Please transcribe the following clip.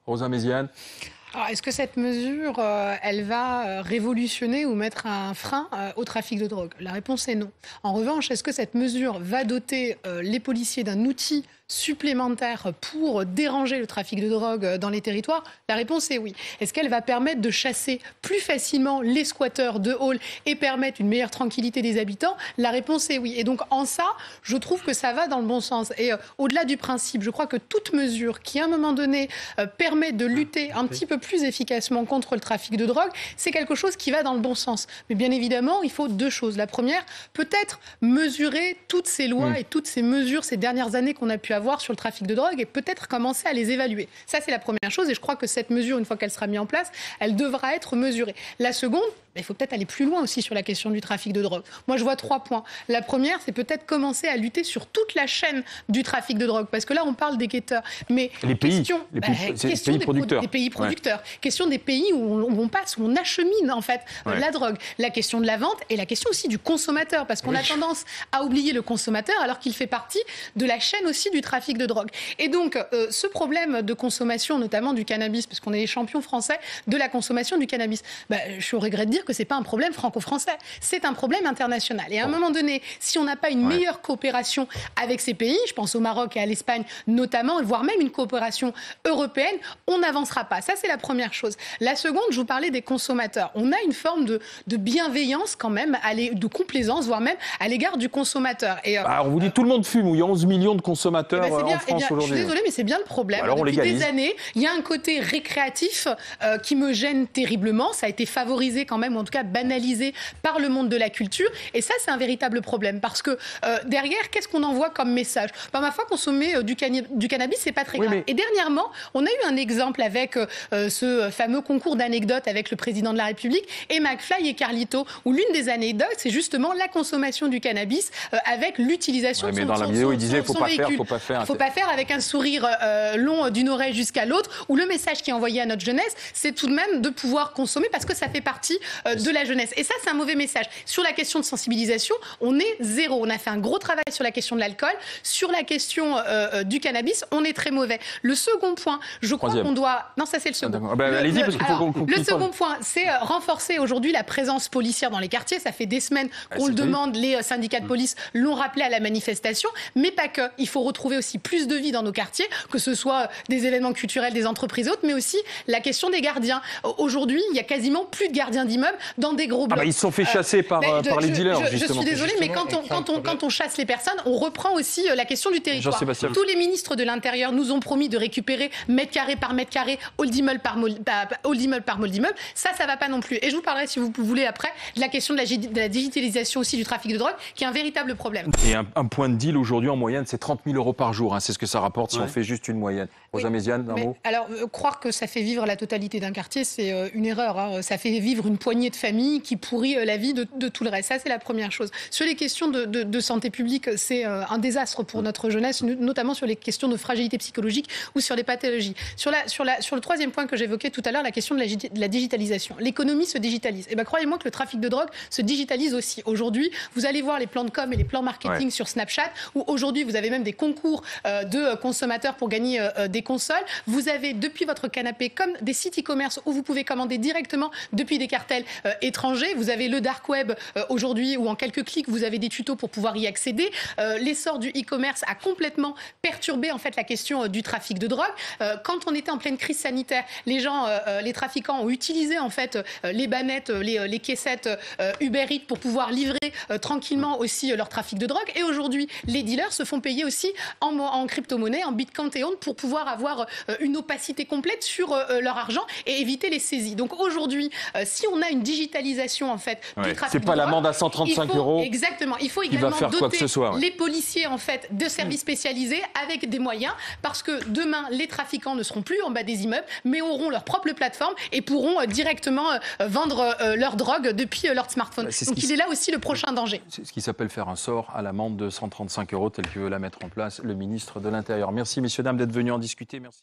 Rosa Méziane. Alors, est-ce que cette mesure, elle va révolutionner ou mettre un frein au trafic de drogue? La réponse est non. En revanche, est-ce que cette mesure va doter les policiers d'un outil supplémentaire pour déranger le trafic de drogue dans les territoires? La réponse est oui. Est-ce qu'elle va permettre de chasser plus facilement les squatteurs de halls et permettre une meilleure tranquillité des habitants? La réponse est oui. Et donc en ça, je trouve que ça va dans le bon sens. Et au-delà du principe, je crois que toute mesure qui à un moment donné permet de lutter un petit peu plus efficacement contre le trafic de drogue, c'est quelque chose qui va dans le bon sens. Mais bien évidemment, il faut deux choses. La première, peut-être mesurer toutes ces lois et toutes ces mesures ces dernières années qu'on a pu avoir sur le trafic de drogue et peut-être commencer à les évaluer. Ça, c'est la première chose et je crois que cette mesure, une fois qu'elle sera mise en place, elle devra être mesurée. La seconde, il faut peut-être aller plus loin aussi sur la question du trafic de drogue. Moi, je vois 3 points. La première, c'est peut-être commencer à lutter sur toute la chaîne du trafic de drogue. Parce que là, on parle des guetteurs. Mais les pays, question les pays producteurs. Des pays producteurs. Ouais. Question des pays où on passe, où on achemine, en fait, la drogue. La question de la vente et la question aussi du consommateur. Parce qu'on a tendance à oublier le consommateur alors qu'il fait partie de la chaîne aussi du trafic de drogue. Et donc, ce problème de consommation, notamment du cannabis, parce qu'on est les champions français de la consommation du cannabis, je suis au regret de dire que ce n'est pas un problème franco-français, c'est un problème international. Et à un moment donné, si on n'a pas une meilleure coopération avec ces pays, je pense au Maroc et à l'Espagne notamment, voire même une coopération européenne, on n'avancera pas. Ça, c'est la première chose. La seconde, je vous parlais des consommateurs. On a une forme de bienveillance quand même, de complaisance, voire même à l'égard du consommateur. Et, alors vous dites tout le monde fume, où il y a 11 millions de consommateurs en France aujourd'hui. Je suis désolée, mais c'est bien le problème. Alors depuis des années, il y a un côté récréatif qui me gêne terriblement. Ça a été favorisé quand même, ou en tout cas banalisé par le monde de la culture. Et ça, c'est un véritable problème. Parce que derrière, qu'est-ce qu'on envoie comme message? Ma foi, consommer du cannabis, c'est pas très grave. Et dernièrement, on a eu un exemple avec ce fameux concours d'anecdotes avec le président de la République et McFly et Carlito, où l'une des anecdotes, c'est justement la consommation du cannabis avec l'utilisation de son véhicule. Mais dans la vidéo, il disait, faut pas faire. Faut pas faire avec un sourire long d'une oreille jusqu'à l'autre, où le message qui est envoyé à notre jeunesse, c'est tout de même de pouvoir consommer parce que ça fait partie de la jeunesse. Et ça, c'est un mauvais message. Sur la question de sensibilisation, on est zéro. On a fait un gros travail sur la question de l'alcool. Sur la question du cannabis, on est très mauvais. Le second point, je crois qu'on doit... Non, ça, c'est le second. Allez-y, parce qu'il faut qu'on coupe. Le second point, c'est renforcer aujourd'hui la présence policière dans les quartiers. Ça fait des semaines qu'on le demande. Les syndicats de police l'ont rappelé à la manifestation. Mais pas que. Il faut retrouver aussi plus de vie dans nos quartiers, que ce soit des événements culturels, des entreprises et autres, mais aussi la question des gardiens. Aujourd'hui, il y a quasiment plus de gardiens d'immeubles dans des gros blocs. Ils se sont fait chasser par les dealers, justement. Je suis désolée, mais quand on chasse les personnes, on reprend aussi la question du territoire. Tous les ministres de l'Intérieur nous ont promis de récupérer mètre carré par mètre carré, hall d'immeuble par hall d'immeuble. Ça va pas non plus. Et je vous parlerai, si vous voulez, après, de la question de la digitalisation aussi du trafic de drogue, qui est un véritable problème. Et un point de deal aujourd'hui, en moyenne, c'est 30 000 € par jour. C'est ce que ça rapporte si on fait juste une moyenne. Rosa Méziane, d'un mot. Alors, croire que ça fait vivre la totalité d'un quartier, c'est une erreur. Ça fait vivre une poignée de familles qui pourrit la vie de tout le reste. Ça, c'est la première chose. Sur les questions de santé publique, c'est un désastre pour notre jeunesse, notamment sur les questions de fragilité psychologique ou sur les pathologies. Sur le troisième point que j'évoquais tout à l'heure, la question de la digitalisation. L'économie se digitalise. Et croyez-moi que le trafic de drogue se digitalise aussi. Aujourd'hui, vous allez voir les plans de com et les plans marketing sur Snapchat, où aujourd'hui, vous avez même des concours de consommateurs pour gagner des consoles. Vous avez, depuis votre canapé, comme des sites e-commerce où vous pouvez commander directement depuis des cartels étrangers. Vous avez le dark web aujourd'hui, où en quelques clics, vous avez des tutos pour pouvoir y accéder. L'essor du e-commerce a complètement perturbé en fait la question du trafic de drogue. Quand on était en pleine crise sanitaire, les trafiquants ont utilisé en fait les bannettes, les caissettes Uber Eats pour pouvoir livrer tranquillement aussi leur trafic de drogue. Et aujourd'hui, les dealers se font payer aussi en crypto-monnaie, en bitcoin et autres, pour pouvoir avoir une opacité complète sur leur argent et éviter les saisies. Donc aujourd'hui, si on a une digitalisation en fait du trafic de drogue, c'est pas l'amende à 135 €. Exactement. Il faut également doter les policiers en fait de services spécialisés avec des moyens, parce que demain, les trafiquants ne seront plus en bas des immeubles, mais auront leur propre plateforme et pourront directement vendre leur drogue depuis leur smartphone. Donc il est là aussi le prochain danger. C'est ce qui s'appelle faire un sort à l'amende de 135 € tel que veut la mettre en place le ministre de l'Intérieur. Merci messieurs, dames d'être venus en discuter. Merci.